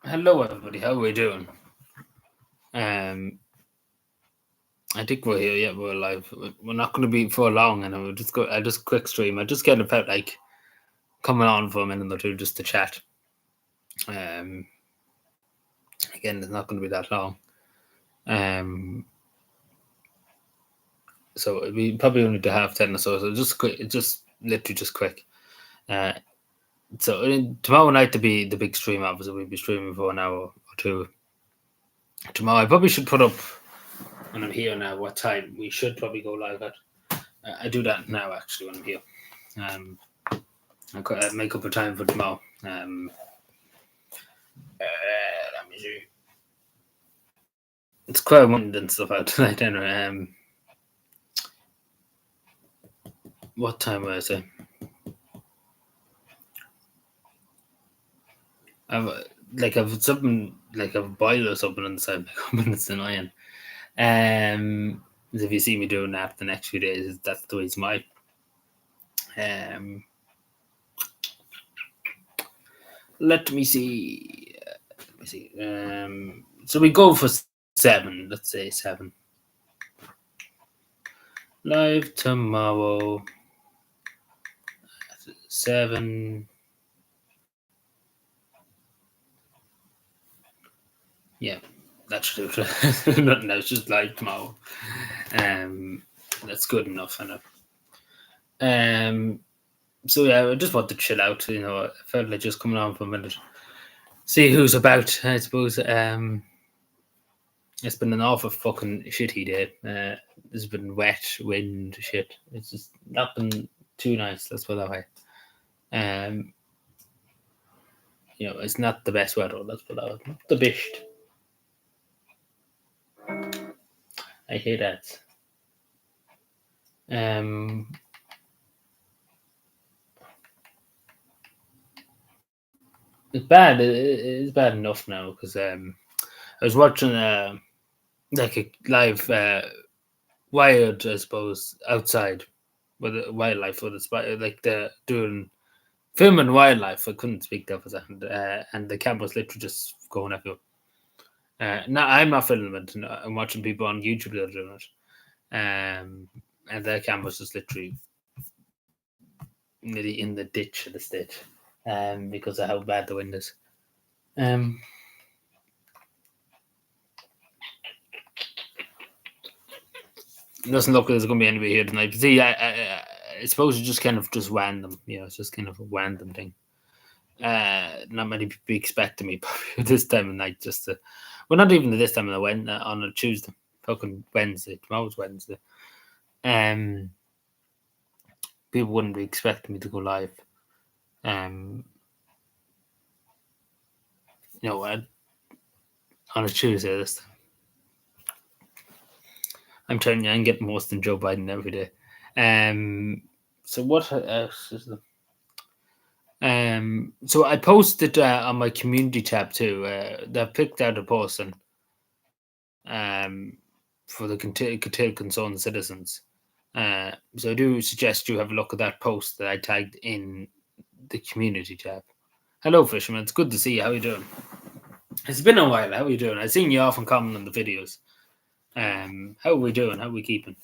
Hello, everybody. How are we doing? Um, I think we're here. Yeah, we're live. We're not going to be for long, and we'll just go. I just quick stream. I just get about like coming on for a minute or two just to chat. Um, Again, it's not going to be that long. Um, so we probably only to half 10 or so. So just quick, just literally just quick. Uh, tomorrow night to be the big stream. Obviously, we'll be streaming for an hour or two. Tomorrow, I probably should put up when I'm here now. What time we should probably go live at. I do that now actually when I'm here. I'll make up a time for tomorrow. Let me see. It's quite wind and stuff out tonight. Anyway, what time was it? I've something like a boiler or something on the side. It's annoying. If you see me doing that the next few days, that's the reason why. Let me see. So we go for 7. Let's say 7. Live tomorrow. 7. Yeah, that should do it. Nothing else, just live tomorrow. That's good enough, I know. So yeah, I just want to chill out. I felt like just coming on for a minute, see who's about. I suppose. It's been an awful fucking shitty day. There's been wet, wind, shit. It's just not been too nice. Let's put it that way. It's not the best weather. Let's put it that way. Not the best. I hate that. It's bad. It's bad enough now because I was watching like a live Wired, I suppose, outside with the wildlife for the like the doing filming wildlife. I couldn't speak that for a second, and the camera's literally just going everywhere. No, I'm not filming it. No, I'm watching people on YouTube that are doing it, and their camera's just literally nearly in the ditch of the state, because of how bad the wind is. It doesn't look like there's going to be anybody here tonight. But see, I suppose it's just kind of just random. It's just kind of a random thing. Not many people expecting me probably this time of night. Well, not even this time of the on a Tuesday, fucking Wednesday. Tomorrow's Wednesday. People wouldn't be expecting me to go live. On a Tuesday this time. I'm telling you, I'm getting worse than Joe Biden every day. So what else is there? So I posted on my community tab too. They picked out a person for the concerned citizens. So I do suggest you have a look at that post that I tagged in the community tab. Hello, Fisherman. It's good to see you. How are you doing? It's been a while. How are you doing? I've seen you often comment on the videos. How are we doing? How are we keeping?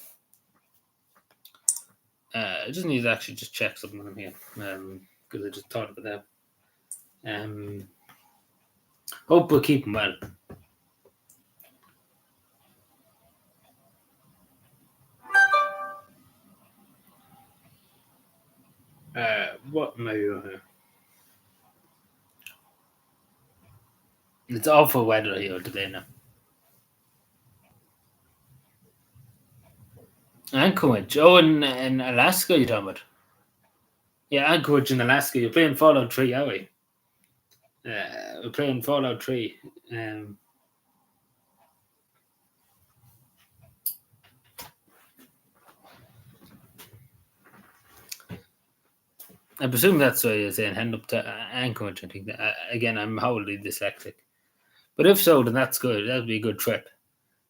I just need to actually just check something on here because I just thought about that. Hope we're keeping well. What am I doing here? It's awful weather here today now. Anchorage. Oh, in Alaska, you're talking about? Yeah, Anchorage in Alaska. You're playing Fallout 3, are we? We're playing Fallout 3. I presume that's why you're saying head up to Anchorage. I think. Again, I'm wholly dyslexic. But if so, then that's good. That'd be a good trip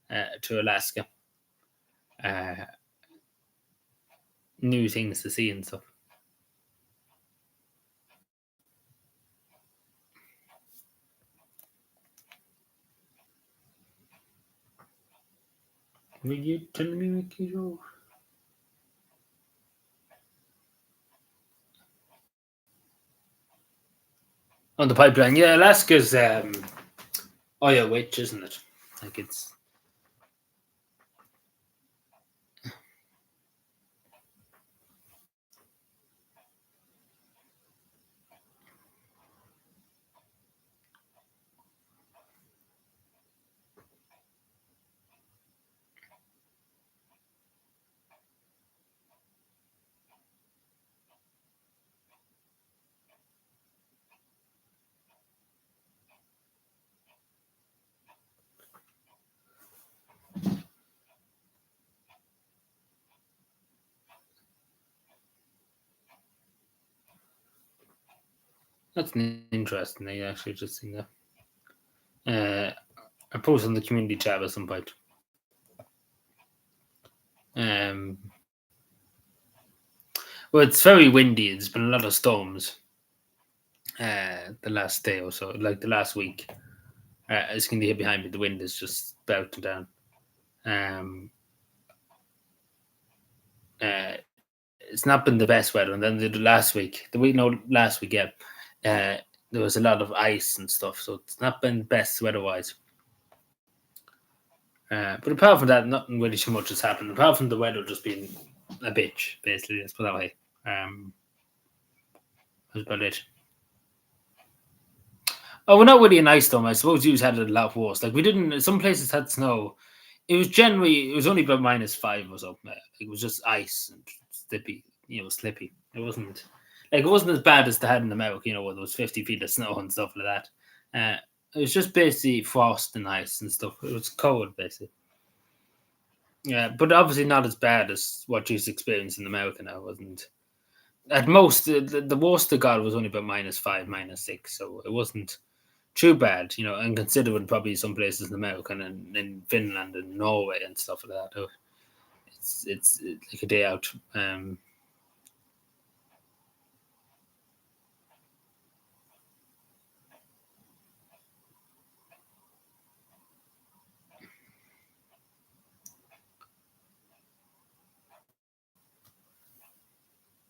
to Alaska. New things to see and stuff. Were you telling me, Mickey Joe? On the pipeline, yeah, Alaska's oil rich, isn't it? Like it's that's an interesting thing. Actually, just seeing that. I post on the community tab at some point. Um, well, it's very windy. There's been a lot of storms. The last day or so, like the last week. As you can hear behind me, the wind is just belting down. Um, uh, it's not been the best weather. And then the last week, last week, yeah, there was a lot of ice and stuff. So it's not been best weather-wise. But apart from that, nothing really too much has happened. Apart from the weather just being a bitch, basically. Let's put it that way. That's about it. Oh, we're not really an ice storm. I suppose you had it a lot worse. Like we didn't. Some places had snow. It was only about -5 or something. It was just ice and slippy. Slippy. It wasn't as bad as they had in America. Where there was 50 feet of snow and stuff like that. It was just basically frost and ice and stuff. It was cold, basically. Yeah, but obviously not as bad as what you experienced in America now, wasn't. At most, the worst they got was only about -5, -6, so it wasn't too bad, and considering probably some places in America and in Finland and Norway and stuff like that. It's like a day out.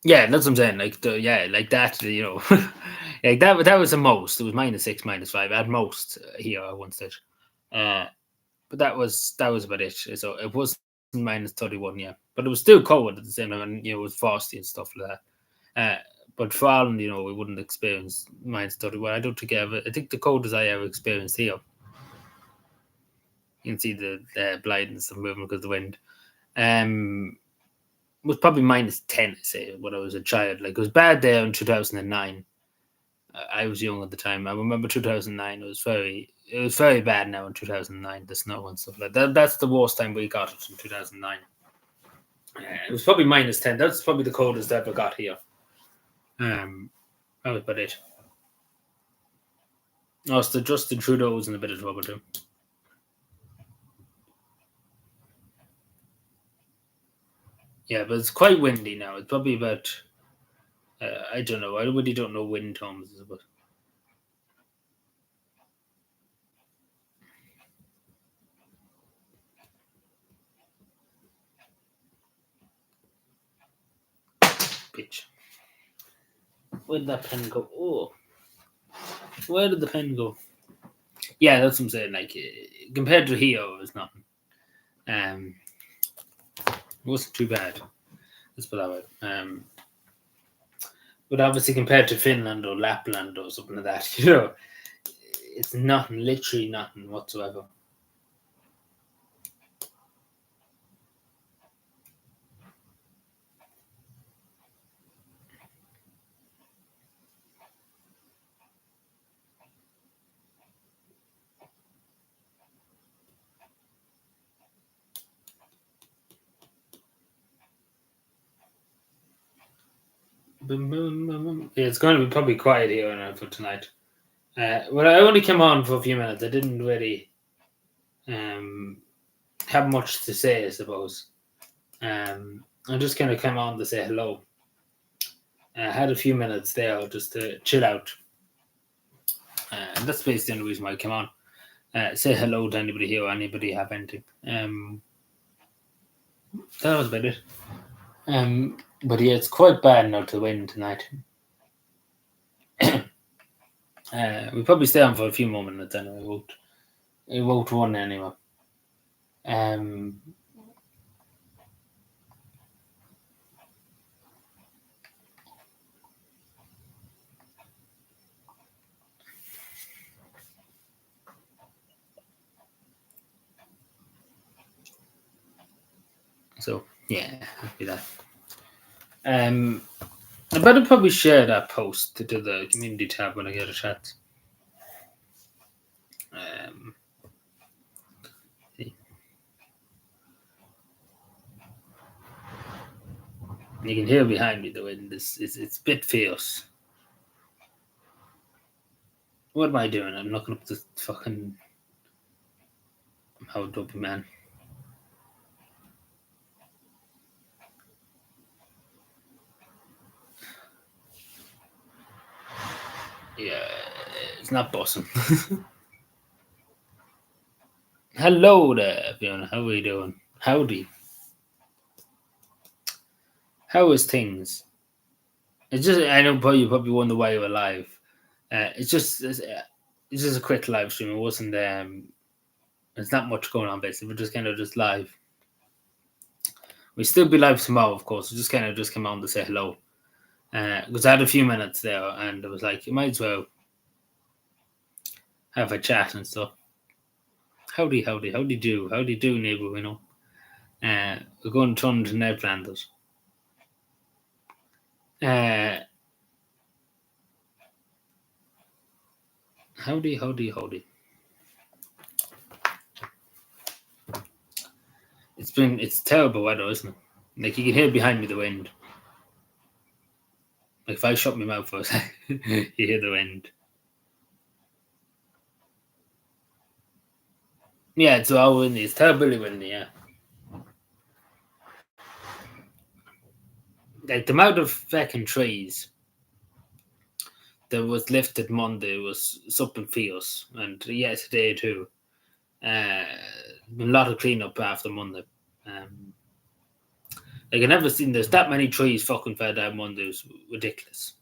Yeah, that's what I'm saying. Like that, like that. That was the most. It was -6, -5 at most here at one stage. Uh, but that was about it. So it was -31, yeah, but it was still cold at the same time, and it was frosty and stuff like that. But for Ireland, we wouldn't experience -31. I don't think I think the coldest I ever experienced here. You can see the blindness of movement because of the wind. Was probably -10. I say when I was a child. Like it was bad there in 2009. I was young at the time. I remember 2009. It was very bad now in 2009. The snow and stuff like that. That's the worst time we got it in 2009. It was probably -10. That's probably the coldest I ever got here. That was about it. Oh, so Justin Trudeau was in a bit of trouble too. Yeah, but it's quite windy now. It's probably about. I don't know. I really don't know wind tones, but pitch. Where did that pen go? Oh, where did the pen go? Yeah, that's what I'm saying. Like compared to here, it was nothing. It wasn't too bad. Let's put that way. But obviously compared to Finland or Lapland or something like that, it's nothing. Literally nothing whatsoever. Boom, boom, boom, boom. Yeah, it's going to be probably quiet here now for tonight. Well, I only came on for a few minutes. I didn't really um, have much to say, I suppose. I just kind of came on to say hello. I had a few minutes there just to chill out. And that's basically the only reason why I came on. Say hello to anybody here or anybody have anything. That was about it. But yeah, it's quite bad now to win tonight. We'll probably stay on for a few more minutes anyway. It won't run anyway. Um, so yeah, that'll be that. I better probably share that post to the community tab when I get a chance. Um, you can hear behind me the wind. It's a bit fierce. What am I doing? I'm looking up the fucking how dopey man. Yeah, it's not bossing. Hello there, Fiona. How are you doing? Howdy. How is things? It's just I know you probably wonder why you're alive. It's just a quick live stream. It wasn't there's not much going on basically. We're just kind of just live. We still be live tomorrow, of course. We just kind of just came on to say hello. Because I had a few minutes there, and it was like you might as well have a chat and stuff. Howdy, how do you do, neighbour? We're going to turn to Netlanders. Howdy. It's terrible weather, isn't it? Like you can hear behind me the wind. Like if I shut my mouth for a second, you hear the wind. Yeah, it's all windy. It's terribly windy. Yeah, like the amount of fucking trees that was lifted Monday was something fierce, and yesterday too. A lot of cleanup after Monday. Um, like I never seen there's that many trees fucking fell down Monday. It was ridiculous.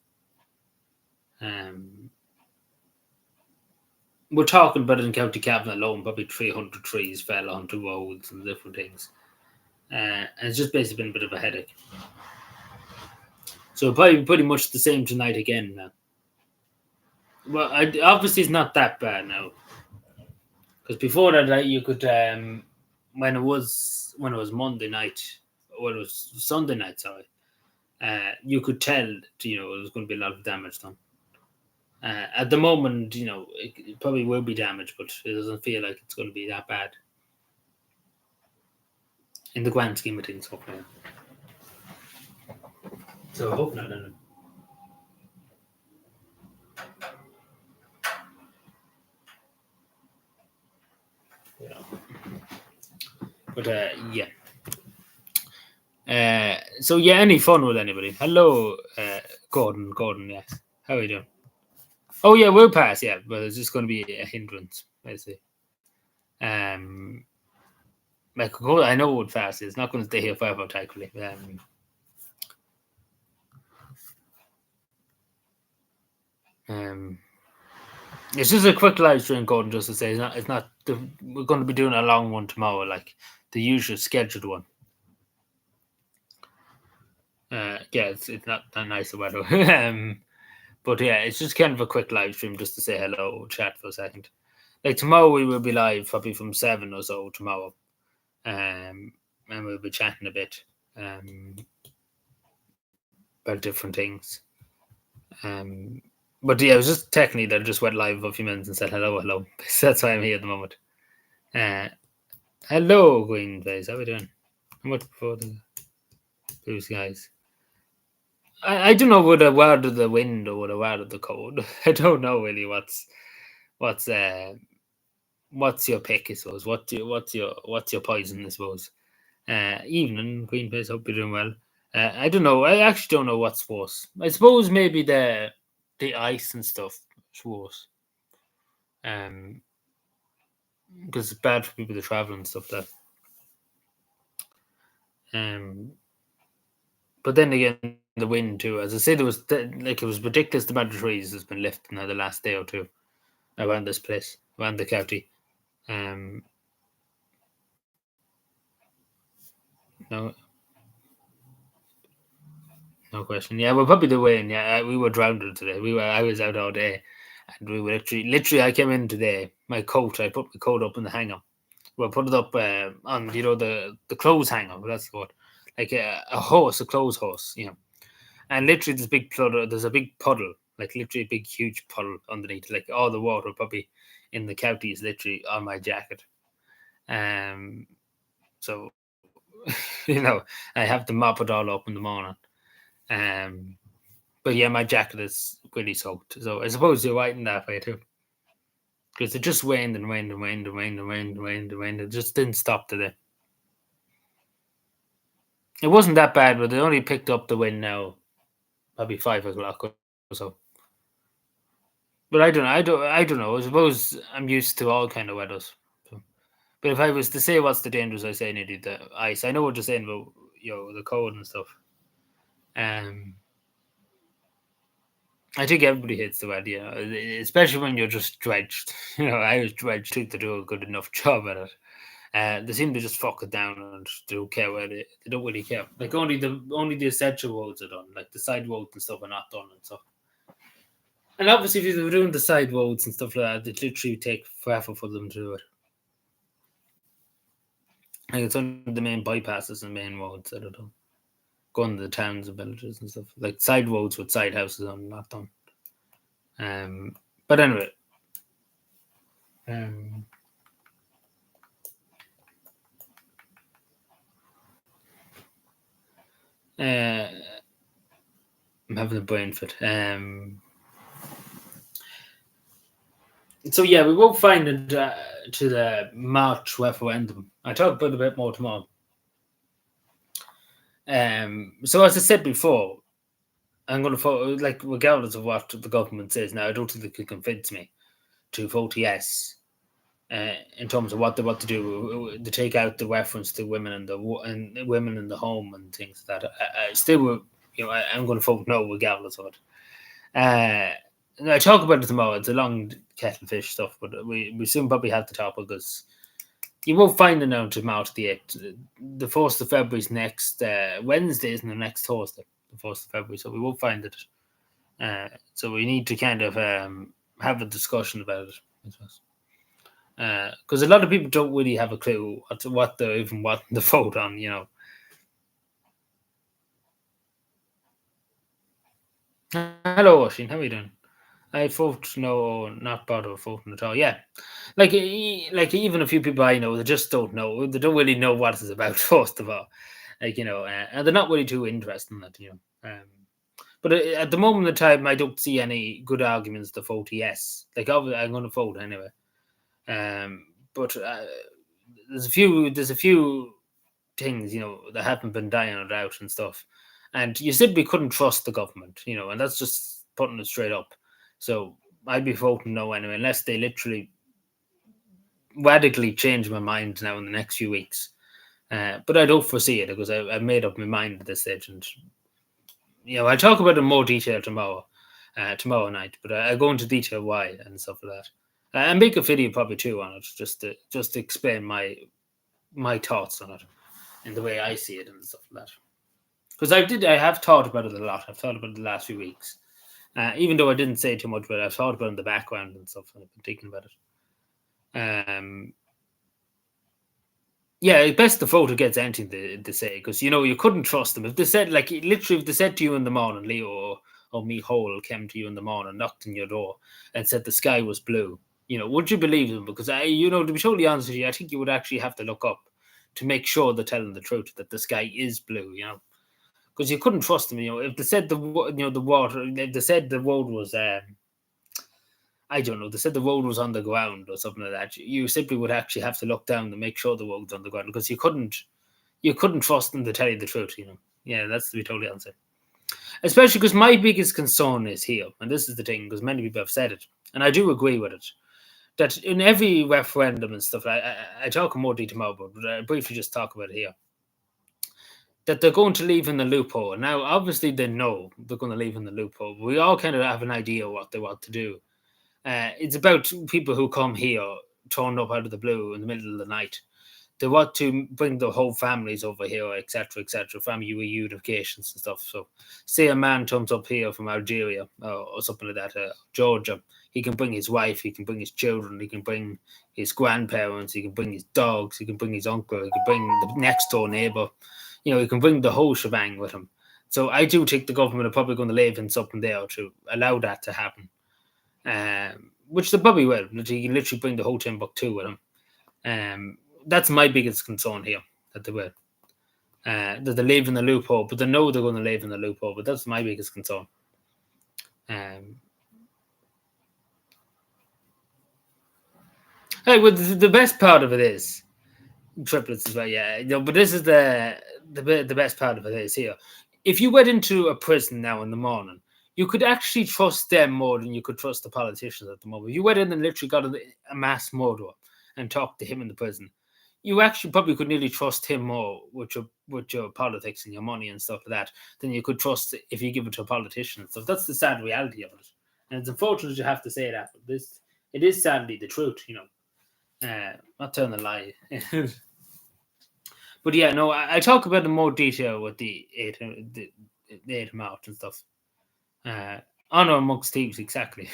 Um, we're talking about in County Cavan alone, probably 300 trees fell onto roads and different things. And it's just basically been a bit of a headache. So probably pretty much the same tonight again now. Well, obviously it's not that bad now because before that, you could when it was Monday night, or it was Sunday night, sorry, you could tell it was going to be a lot of damage done. At the moment, it probably will be damaged, but it doesn't feel like it's going to be that bad in the grand scheme of things. Hopefully, so I hope not. Anyway. Yeah. But yeah. So yeah, any fun with anybody? Hello, Gordon. Gordon, yes. How are you doing? Oh yeah, we'll pass. Yeah, but it's just going to be a hindrance, basically. Like I know what fast is. It's not going to stay here forever, thankfully. It's just a quick live stream, Gordon. Just to say, it's not. We're going to be doing a long one tomorrow, like the usual scheduled one. Yeah, it's not that nice of weather. But yeah, it's just kind of a quick live stream just to say hello, chat for a second. Like tomorrow, we will be live probably from 7 or so tomorrow, and we'll be chatting a bit about different things. But yeah, it was just technically that I just went live for a few minutes and said hello. That's why I'm here at the moment. Hello, Green Face. How are we doing? How much before the blue skies? I don't know whether word of the wind or whether word of the cold. I don't know really what's your pick, I suppose. What's your poison, I suppose. Evening, Green Face. Hope you're doing well. I don't know. I actually don't know what's worse. I suppose maybe the ice and stuff is worse. Because it's bad for people to travel and stuff. But then again, the wind too. As I said, it was ridiculous the amount of trees that's been lifted now the last day or two around this place, around the county. Um, no, no question. Yeah, well, probably the wind. Yeah, we were drowned today. I was out all day, and we were literally. I came in today. My coat. I put my coat up in the hanger. Well, put it up on the clothes hanger. That's what, like a clothes horse. And literally there's a big puddle, like literally a big huge puddle underneath. Like all the water probably in the county is literally on my jacket. So I have to mop it all up in the morning. But yeah, my jacket is really soaked. So I suppose you're right in that way too. Because it just rained and rained and rained and rained and rained and rained and rained. It just didn't stop today. It wasn't that bad, but it only picked up the wind now, probably 5 o'clock or so. But I don't know. I suppose I'm used to all kind of weathers. So. But if I was to say what's the dangers, I say nearly the ice. I know what you're saying about the cold and stuff. I think everybody hates the weather, especially when you're just drenched. I was drenched to do a good enough job at it. They seem to just fuck it down and they don't care where they don't really care. Like only the essential roads are done, like the side roads and stuff are not done and stuff. And obviously, if they were doing the side roads and stuff like that, it literally take forever for them to do it. Like it's on the main bypasses and main roads that are done. Going to the towns and villages and stuff. Like side roads with side houses on, not done. But anyway. I'm having a brain fit. So yeah, we won't find it to the March referendum. I talk about it a bit more tomorrow. So as I said before, I'm going to vote, like, regardless of what the government says now. I don't think they can convince me to vote yes in terms of what they want to do to take out the reference to women and women in the home and things like that. I still, I'm going to vote no regardless of it. I talk about it tomorrow. It's a long kettle fish stuff, but we soon probably have to talk because you won't find it now until March the 8th. The 1st of February is next Wednesday, isn't the next Thursday, the 1st of February, so we won't find it. So we need to kind of have a discussion about it, I suppose. Because a lot of people don't really have a clue what they're even wanting to vote on, Hello, Oshin, how are you doing? I vote no, not bother voting at all. Yeah, like even a few people I know, they just don't know. They don't really know what it's about. First of all, and they're not really too interested in that. But at the moment in time, I don't see any good arguments to vote yes. Like I'm going to vote anyway. But there's a few things that haven't been ironed out and stuff. And you said we couldn't trust the government, and that's just putting it straight up. So I'd be voting no anyway, unless they literally radically change my mind now in the next few weeks. But I don't foresee it because I've made up my mind at this stage, and I'll talk about it in more detail tomorrow night. But I go into detail why and stuff like that. And make a video probably too on it, just to explain my thoughts on it and the way I see it and stuff like that. Because I have thought about it a lot. I've thought about it the last few weeks. Even though I didn't say too much about it, I've thought about it in the background and stuff, and I've been thinking about it. Yeah, best the voter gets anything to say, because you couldn't trust them. If they said, like, literally, if they said to you in the morning, Leo or me Hole came to you in the morning, knocked on your door, and said the sky was blue, would you believe them? Because to be totally honest with you, I think you would actually have to look up to make sure they're telling the truth, that the sky is blue, because you couldn't trust them. If they said the water, if they said the road was, I don't know, they said the road was on the ground or something like that, you simply would actually have to look down to make sure the road's on the ground, because you couldn't trust them to tell you the truth. Yeah, that's to be totally honest. Especially because my biggest concern is here, and this is the thing, because many people have said it, and I do agree with it, that in every referendum and stuff, I talk in more detail tomorrow, but I briefly just talk about it here. that they're going to leave in the loophole. Now, obviously, they know they're going to leave in the loophole. We all kind of have an idea what they want to do. It's about people who come here, turned up out of the blue in the middle of the night. They want to bring the whole families over here, etc., etc., family reunifications and stuff. So, say a man turns up here from Algeria or something like that, Georgia. He can bring his wife, he can bring his children, he can bring his grandparents, he can bring his dogs, he can bring his uncle, he can bring the next door neighbor. He can bring the whole shebang with him. So I do think the government are probably going to leave in something there to allow that to happen. Which they probably will. You can literally bring the whole Timbuktu with them. That's my biggest concern here, that they will. That they leave in the loophole, but they know they're going to leave in the loophole, but that's my biggest concern. Hey, well, the best part of it is triplets as well, yeah. But this is the best part of it is here. If you went into a prison now in the morning, you could actually trust them more than you could trust the politicians at the moment. If you went in and literally got a mass murderer and talked to him in the prison, you actually probably could nearly trust him more with your politics and your money and stuff like that than you could trust if you give it to a politician and stuff. That's the sad reality of it. And it's unfortunate you have to say that, but it is sadly the truth, not telling a lie. But yeah, no, I talk about in more detail with the eight amount and stuff. Honor amongst thieves, exactly,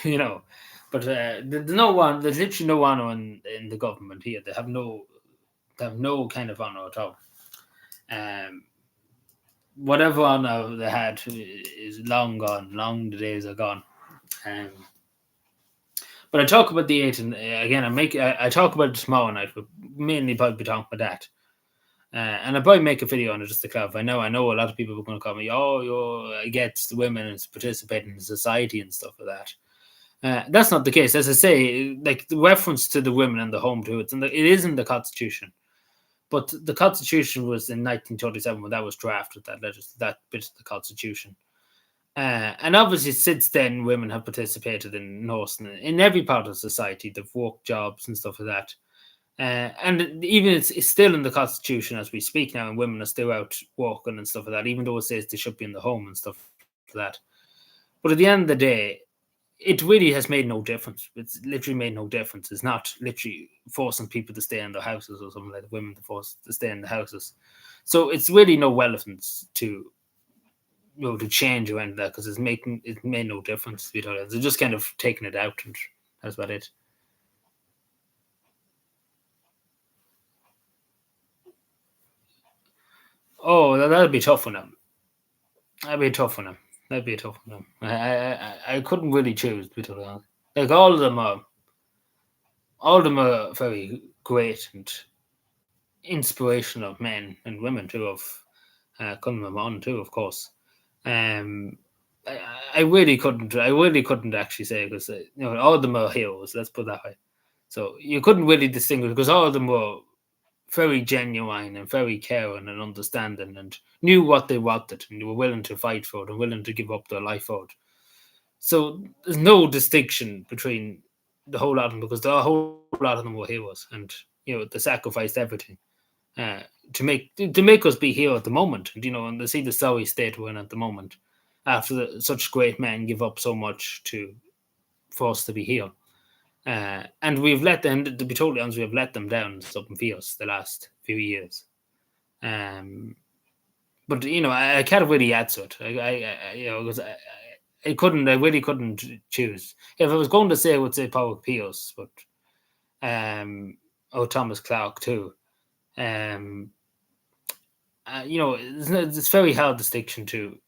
But there's no one. There's literally no honor in the government here. They have no kind of honor at all. Whatever honor they had is long gone. Long the days are gone. But I talk about the eight, and again, I talk about it tomorrow night, but mainly probably talking about that. And I'll probably make a video on it just to clarify. I know a lot of people are going to call me, oh, you're against the women and participating in society and stuff like that. That's not the case. As I say, like the reference to the women and the home to it, it is in the Constitution. But the Constitution was in 1937 when that was drafted, that bit of the Constitution. And obviously, since then, women have participated in in every part of society. They've worked jobs and stuff like that. And even it's still in the Constitution as we speak now, and women are still out working and stuff like that, even though it says they should be in the home and stuff like that. But at the end of the day, it really has made no difference. It's literally made no difference. It's not literally forcing people to stay in their houses or something like that, women to force to stay in the houses. So it's really no relevance to to change or anything like that, because it made no difference. They're just kind of taking it out, and that's about it. Oh, that'd be tough for them. That'd be a tough one. That'd be a tough one. I couldn't really choose, to be totally honest. Like all of them are very great and inspirational men and women too. Of coming on too, of course. Um, I really couldn't. I really couldn't actually say, because all of them are heroes. Let's put it that way. So you couldn't really distinguish, because all of them were very genuine and very caring and understanding, and knew what they wanted, and they were willing to fight for it and willing to give up their life for it. So there's no distinction between the whole lot of them, because the whole lot of them were heroes, and they sacrificed everything to make us be here at the moment, and to see the sorry state we're in at the moment, after such great men give up so much for us to be here. And we've let them, to be totally honest, we've let them down something fierce the last few years. But I can't really add to it. Because I really couldn't choose. If I was going to say, I would say Paul Pierce, but or Thomas Clark too. It's very hard distinction to.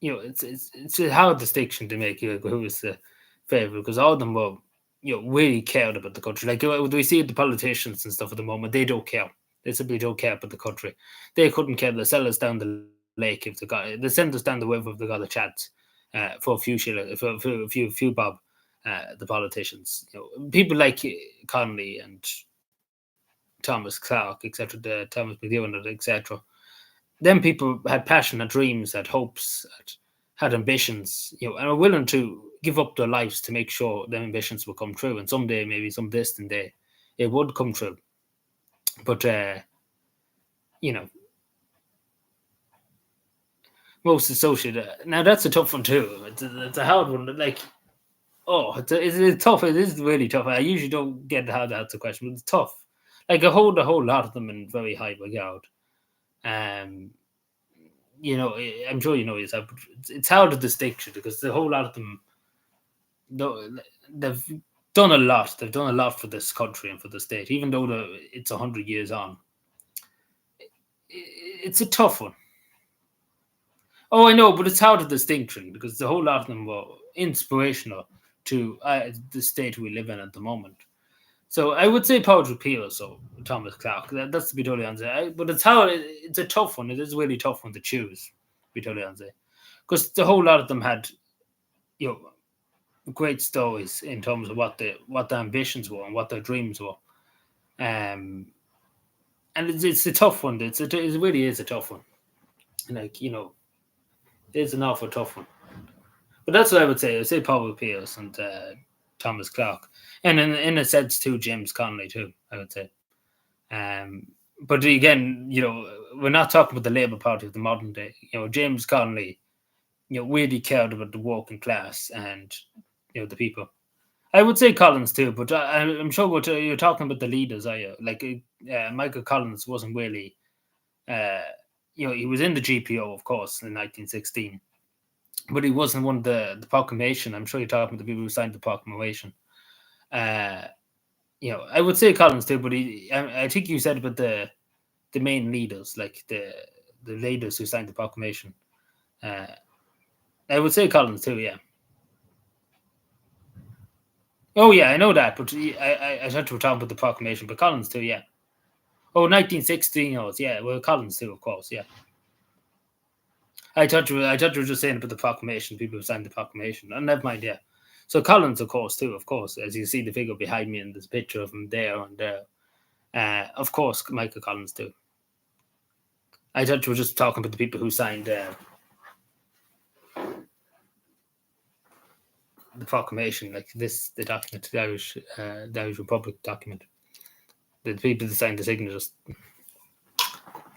It's a hard distinction to make. Who is the favorite? Because all of them were really cared about the country. Like we see the politicians and stuff at the moment, they don't care. They simply don't care about the country. They couldn't care. They sell us down the lake if they send us down the river if they got a chance for a few shillings, for a few bob. The politicians, people like Connolly and Thomas Clark, etc., Thomas McEwen, etc. Then people had passion, had dreams, had hopes, had ambitions, and are willing to give up their lives to make sure their ambitions will come true. And someday, maybe some distant day, it would come true. But most associated. Now that's a tough one too. It's a hard one. Like, oh, it's tough. It is really tough. I usually don't get how to answer the question, but it's tough. Like I hold a whole lot of them in very high regard. Um, I'm sure you know yourself. But it's hard to distinction because the whole lot of them, they've done a lot. They've done a lot for this country and for the state, even though it's 100 years on. It's a tough one. Oh, I know, but it's hard to distinction because the whole lot of them were inspirational to the state we live in at the moment. So I would say Patrick Pearse or Thomas Clark. That's to be totally honest. But it's a tough one. It is a really tough one to choose. To be totally honest, because the whole lot of them had, great stories in terms of what their ambitions were and what their dreams were. And it's a tough one. It really is a tough one. Like it's an awful tough one. But that's what I would say. I would say Patrick Pearse and Thomas Clark, and in a sense too, James Connolly too. I would say. But again, we're not talking about the Labour Party of the modern day. James Connolly, really cared about the working class and the people. I would say Collins too, but I'm sure you're talking about the leaders, are you? Like Michael Collins wasn't really, he was in the GPO, of course, in 1916, but he wasn't one of the proclamation. I'm sure you're talking about the people who signed the proclamation. I would say Collins too, but I think you said about the main leaders, like the leaders who signed the proclamation. I would say Collins too, yeah. Oh yeah, I know that, but I thought you were talking about the proclamation, but Collins too, yeah. Oh, 1916, yeah. Well, Collins too, of course, yeah. I thought you were just saying about the proclamation, people who signed the proclamation. And never mind, yeah. So Collins, of course, too, of course, as you see the figure behind me, and there's a picture of him there and there. Of course, Michael Collins too. I thought you were just talking about the people who signed the proclamation, like the document, the Irish Republic document. The people that signed the signatures.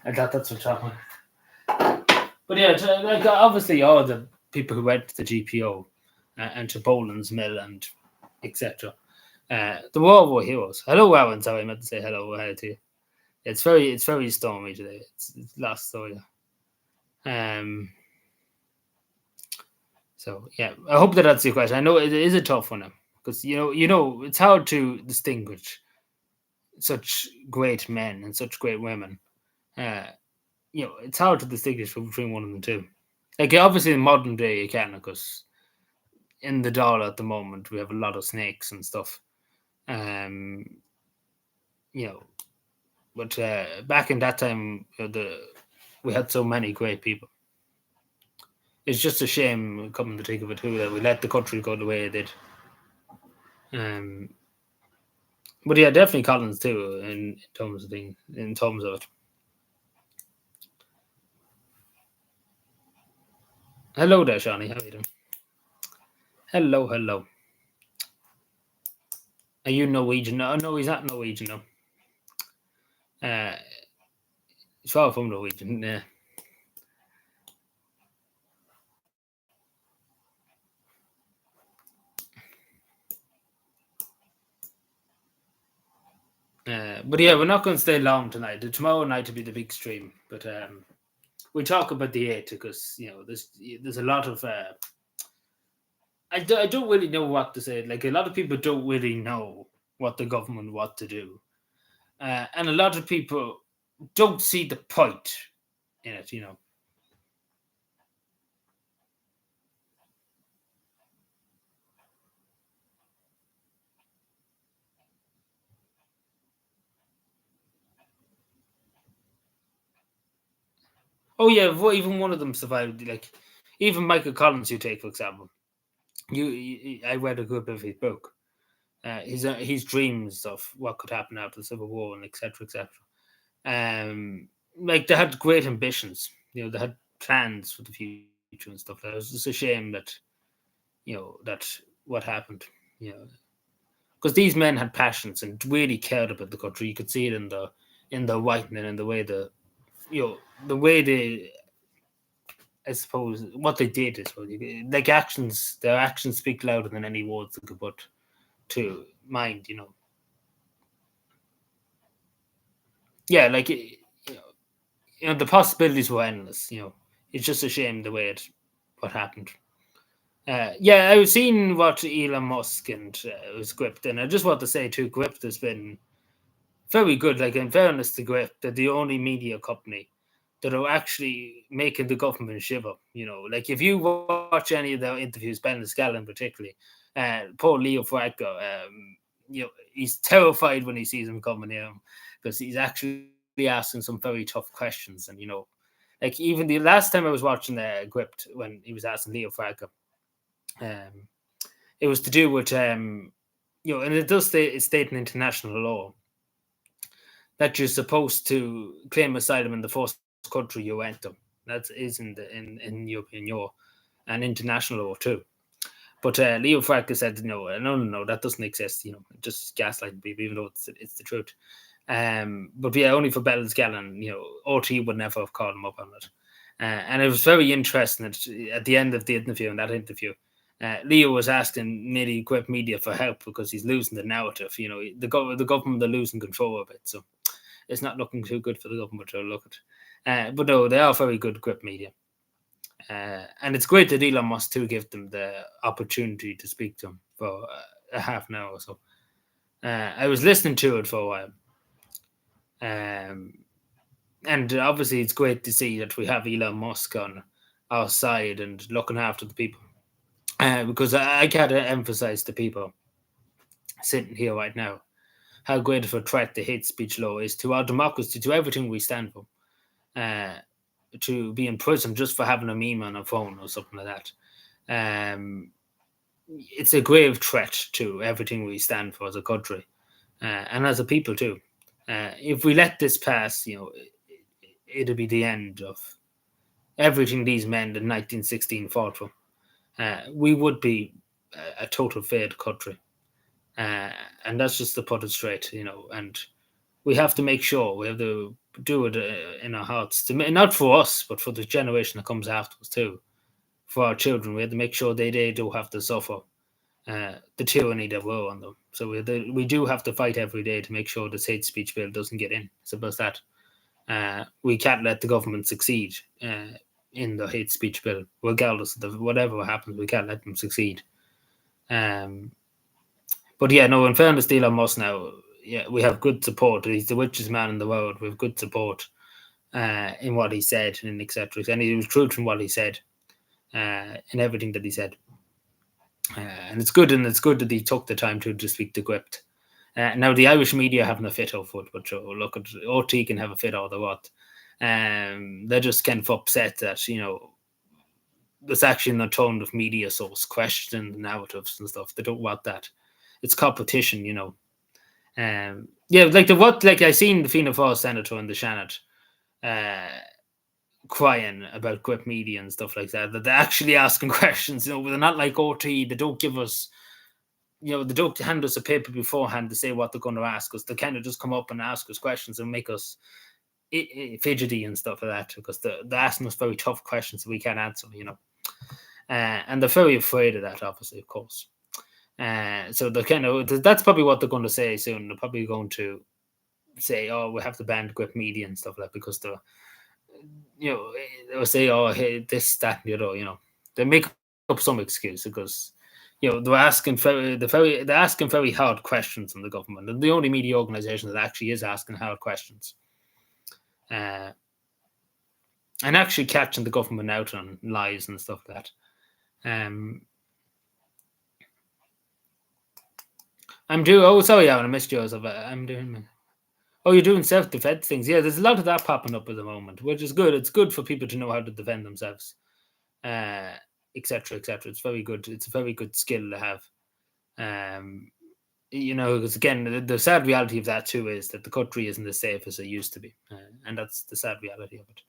I thought that's what happened. But yeah, like obviously all the people who went to the GPO and to Boland's Mill and etc. The war heroes. Hello, Aaron. Sorry, I meant to say hello to you. It's very stormy today. It's last story. So yeah, I hope that answers your question. I know it is a tough one because it's hard to distinguish such great men and such great women. It's hard to distinguish between one and the two. Like obviously in modern day you can, because in the Dáil at the moment we have a lot of snakes and stuff. But back in that time, we had so many great people. It's just a shame, coming to think of it, that we let the country go the way it did. But yeah, definitely Collins too, in terms of it. Hello there, Shawnee. How are you doing? Hello. Are you Norwegian? No, he's not Norwegian. No. He's far from Norwegian. Yeah. But yeah, we're not going to stay long tonight. Tomorrow night will be the big stream, but we talk about the 8th because there's a lot of. I don't really know what to say. Like a lot of people don't really know what the government want to do, and a lot of people don't see the point in it. Oh yeah, even one of them survived. Like even Michael Collins, you take for example. I read a good bit of his book. His dreams of what could happen after the Civil War and etc. Like they had great ambitions. They had plans for the future and stuff. It was just a shame that that what happened. Because these men had passions and really cared about the country. You could see it in the writing and in the way the way they I suppose what they did is like their actions speak louder than any words they could put to mind. Yeah, like the possibilities were endless. It's just a shame the way what happened. Yeah, I was seeing what Elon Musk and was Gript, and I just want to say too, Gript has been very good. Like in fairness to Gript, they're the only media company that are actually making the government shiver. Like if you watch any of their interviews, Ben Scallon particularly, poor Leo Franco, he's terrified when he sees him coming near him because he's actually asking some very tough questions. And like even the last time I was watching Gript when he was asking Leo Franco, it was to do with and it does state in international law that you're supposed to claim asylum in the first country you enter. That is in European law and international law too. But Leo Franco said no, that doesn't exist. Just gaslighting people, even though it's the truth. But yeah, only for Ballinsgallen, RT would never have called him up on it. And it was very interesting at the end of the interview, in that interview, Leo was asking nearly Gript Media for help because he's losing the narrative. The government are losing control of it, so it's not looking too good for the government to look at. But no, they are very good Gript Media. And it's great that Elon Musk too give them the opportunity to speak to him for a half an hour or so. I was listening to it for a while. And obviously it's great to see that we have Elon Musk on our side and looking after the people. Because I gotta emphasize to people sitting here right now how great of a threat the hate speech law is to our democracy, to everything we stand for. To be in prison just for having a meme on a phone or something like that. It's a grave threat to everything we stand for as a country and as a people too. If we let this pass, it'll be the end of everything these men in 1916 fought for. We would be a total failed country. And that's just to put it straight, and we have to make sure we have to do it in our hearts, not for us, but for the generation that comes after us too. For our children, we have to make sure they do have to suffer the tyranny that we're on them. So we do have to fight every day to make sure this hate speech bill doesn't get in. Simple as that. We can't let the government succeed in the hate speech bill, regardless of whatever happens. We can't let them succeed. But yeah, no. In fairness to Elon Musk now, yeah, we have good support. He's the richest man in the world. We have good support in what he said and etc. And he was true in what he said, in everything that he said. And it's good that he took the time to speak to Gript. Now the Irish media having a fit over it, but look at RT can have a fit all they want. They're just kind of upset that there's actually an tone of media source question the narratives and stuff. They don't want that. It's competition, yeah, like I seen the Fianna Fáil senator and the Shannon crying about Gript Media and stuff like that. That they're actually asking questions. They're not like RT. They don't give us, they don't hand us a paper beforehand to say what they're going to ask us. They kind of just come up and ask us questions and make us fidgety and stuff like that because they're asking us very tough questions that we can't answer. And they're very afraid of that, obviously, of course. So that's probably what they're going to say soon. They're probably going to say, "Oh, we have to ban Gript Media and stuff like that," because they'll say, "Oh, hey, this, that, and the other." They make up some excuse because they're asking very hard questions on the government. And the only media organisation that actually is asking hard questions, and actually catching the government out on lies and stuff like that. I'm doing. Oh, sorry, Alan, I missed yours. I'm doing. Oh, you're doing self-defense things. Yeah, there's a lot of that popping up at the moment, which is good. It's good for people to know how to defend themselves, etc., etc. It's very good. It's a very good skill to have. Because again, the sad reality of that too is that the country isn't as safe as it used to be, and that's the sad reality of it.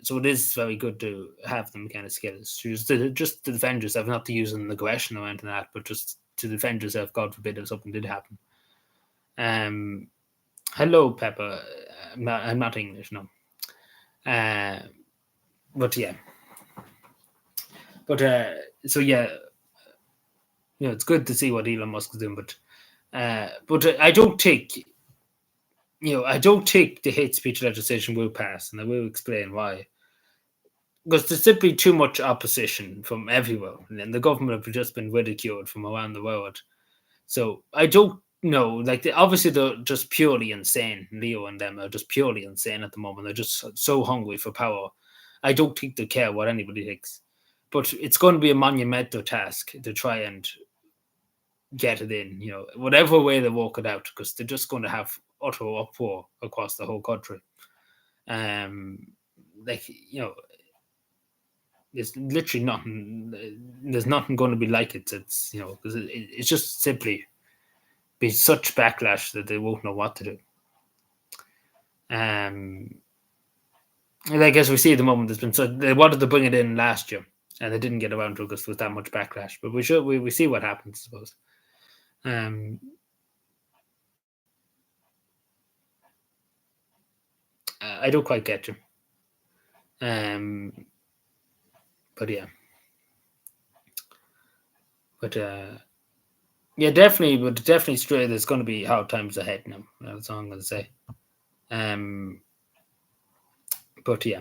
So it is very good to have them kind of skills, just to defend yourself, not to use an aggression or anything like that, but just to defend yourself, God forbid, if something did happen. Hello, Pepper. I'm not English, no. But yeah. But so yeah, it's good to see what Elon Musk is doing, but I don't think the hate speech legislation will pass, and I will explain why. Because there's simply too much opposition from everywhere, and the government have just been ridiculed from around the world. So I don't know. Like obviously they're just purely insane. Leo and them are just purely insane at the moment. They're just so hungry for power. I don't think they care what anybody thinks. But it's going to be a monumental task to try and get it in. Whatever way they work it out, because they're just going to have utter uproar across the whole country. Like there's literally nothing. There's nothing going to be like it. It's because it's just simply be such backlash that they won't know what to do. Like as we see at the moment, there's been they wanted to bring it in last year, and they didn't get around to it because there was that much backlash. But we see what happens, I suppose. I don't quite get you. But yeah. But yeah, definitely. But definitely, straight. There's going to be hard times ahead now. That's all I'm going to say. But yeah.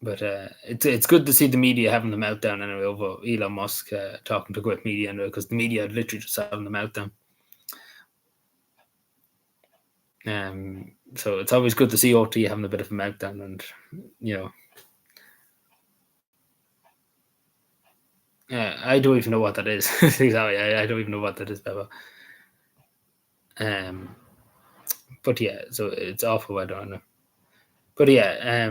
But it's good to see the media having the meltdown anyway over Elon Musk talking to great media anyway, because the media are literally just having the meltdown. So it's always good to see OT having a bit of a meltdown, and I don't even know what that is. I don't even know what that is, Beba. But yeah, so it's awful. I don't know. But yeah,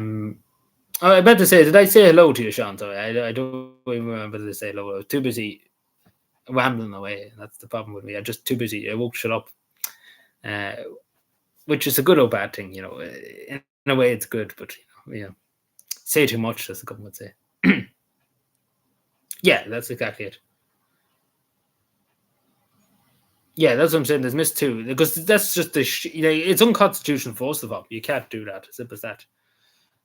I meant to say, did I say hello to you, Sean? Sorry, I don't even remember to say hello. I was too busy rambling away. That's the problem with me. I'm just too busy. I won't shut up. Which is a good or bad thing, In a way, it's good, but say too much, as the government would say. Yeah, that's exactly it. Yeah, that's what I'm saying. There's missed two, because that's just it's unconstitutional. First of all, you can't do that. As simple as that.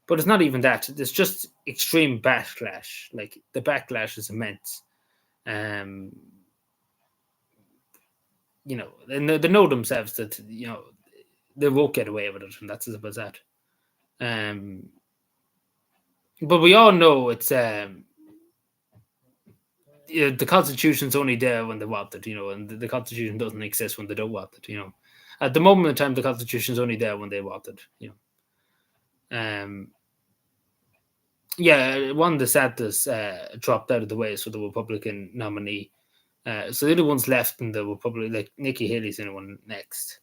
But it's not even that. There's just extreme backlash. Like the backlash is immense. And they know themselves that they won't get away with it, and that's as simple as that. But we all know it's the Constitution's only there when they want it, and the Constitution doesn't exist when they don't want it, At the moment in time, the Constitution's only there when they want it, Yeah, Ron DeSantis dropped out of the race for the Republican nominee. So the other ones left in the Republican, like Nikki Haley's in one next.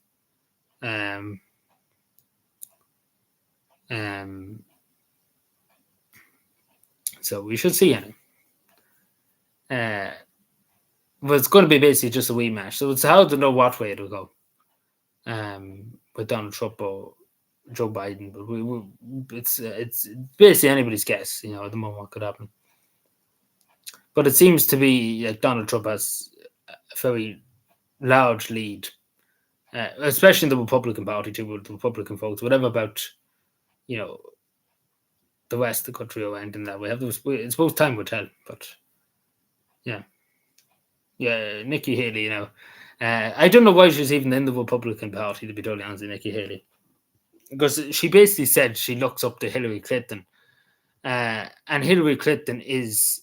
So we should see him. But it's going to be basically just a rematch. So it's hard to know what way it'll go. With Donald Trump or Joe Biden, but it's basically anybody's guess, at the moment what could happen. But it seems to be like Donald Trump has a very large lead, especially in the Republican Party too, with the Republican votes. Whatever about the rest of the country or anything that we have, it's both time will tell. But yeah, Nikki Haley, I don't know why she's even in the Republican Party, to be totally honest with Nikki Haley. Because she basically said she looks up to Hillary Clinton. And Hillary Clinton is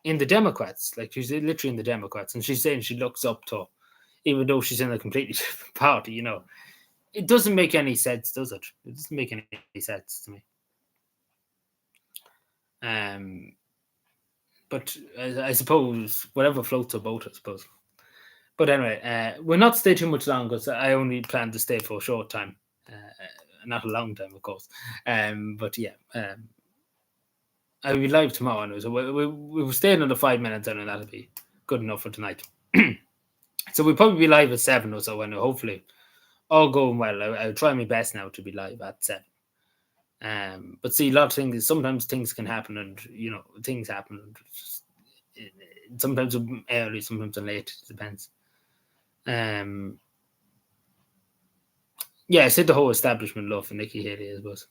in the Democrats. Like, she's literally in the Democrats. And she's saying she looks up to her, even though she's in a completely different party, It doesn't make any sense, does it? It doesn't make any sense to me. But I suppose whatever floats her boat, I suppose. But anyway, we'll not stay too much long, because I only plan to stay for a short time. Not a long time, of course. But yeah, I'll be live tomorrow anyway, so we'll stay another 5 minutes, and that'll be good enough for tonight. So we'll probably be live at 7 or so, and hopefully all going well. I'll try my best now to be live at 7. But see, a lot of things, sometimes things can happen, and things happen. Sometimes early, sometimes late. It depends. Yeah, I said the whole establishment love for Nikki Haley, I suppose.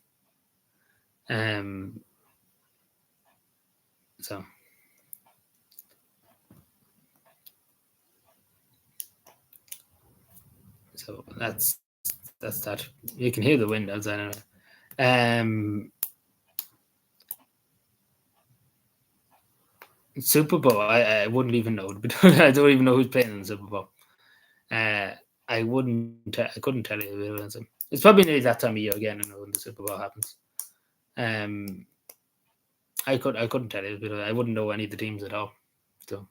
So that's that. You can hear the wind outside anyway. Super Bowl, I wouldn't even know. I don't even know who's playing in the Super Bowl. I couldn't tell you. It's probably nearly that time of year again, when the Super Bowl happens. I couldn't tell you. I wouldn't know any of the teams at all. So,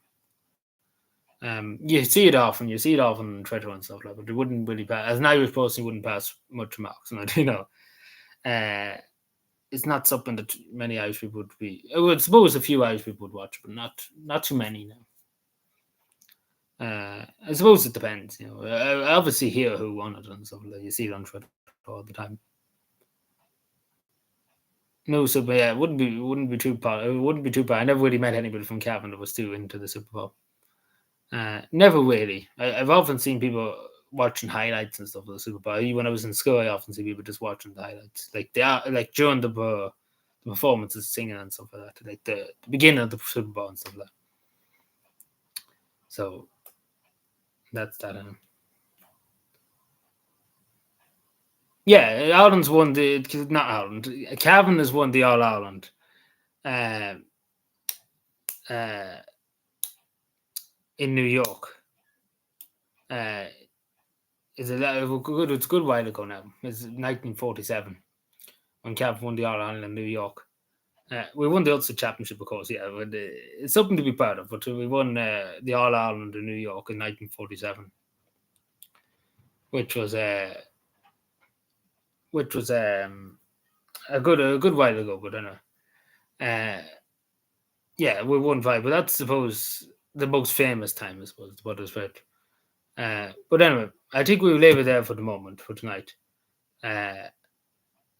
you see it often. You see it often on Twitter and stuff like that. But it wouldn't really pass. As an Irish person, you wouldn't pass much marks. It's not something that many Irish people would be. I would suppose a few Irish people would watch, but not too many now. I suppose it depends. I obviously hear who won it and stuff like that. You see it on Twitter all the time. No, so but yeah, it wouldn't be too bad. It wouldn't be too bad. I never really met anybody from Cavan that was too into the Super Bowl. Never really. I've often seen people watching highlights and stuff of the Super Bowl. When I was in school, I often see people just watching the highlights, like they are like during the performances, singing and stuff like that, like the beginning of the Super Bowl and stuff like that. So that's that. Yeah, Ireland's won not Ireland. Cavan has won the All Ireland. In New York. It's a good while ago now. It's 1947 when Cavan won the All Ireland in New York. We won the Ulster Championship, of course, yeah, but it's something to be proud of. But we won the All Ireland in New York in 1947, which was a good while ago. But anyway, yeah, we won 5. But that's, suppose, the most famous time, I suppose, what is right. But anyway, I think we'll leave it there for the moment, for tonight. So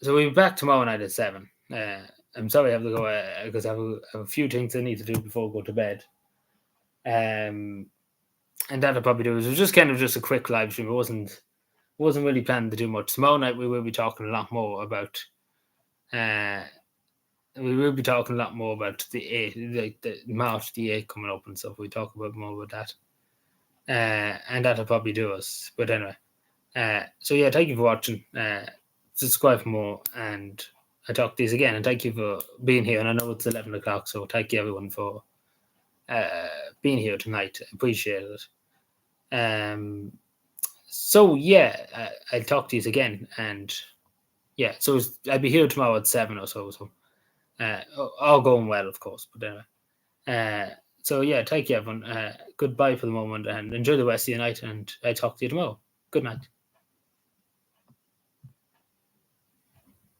we'll be back tomorrow night at 7. I'm sorry I have to go because I have a few things I need to do before I go to bed. And that'll probably do it. It was just kind of just a quick live stream. It wasn't really planning to do much. Tomorrow night we will be talking a lot more about the 8th, like the March the 8th coming up and stuff. We talk about more about that. And that'll probably do us. But anyway. So yeah, thank you for watching. Subscribe for more, and I talk to you again. And thank you for being here. And I know it's 11 o'clock, so thank you everyone for being here tonight. I appreciate it. So yeah, I'll talk to you again. And yeah, so I'll be here tomorrow at 7 or so. So all going well, of course. But anyway, so yeah, thank you everyone. Goodbye for the moment, and enjoy the rest of your night. And I talk to you tomorrow. Good night.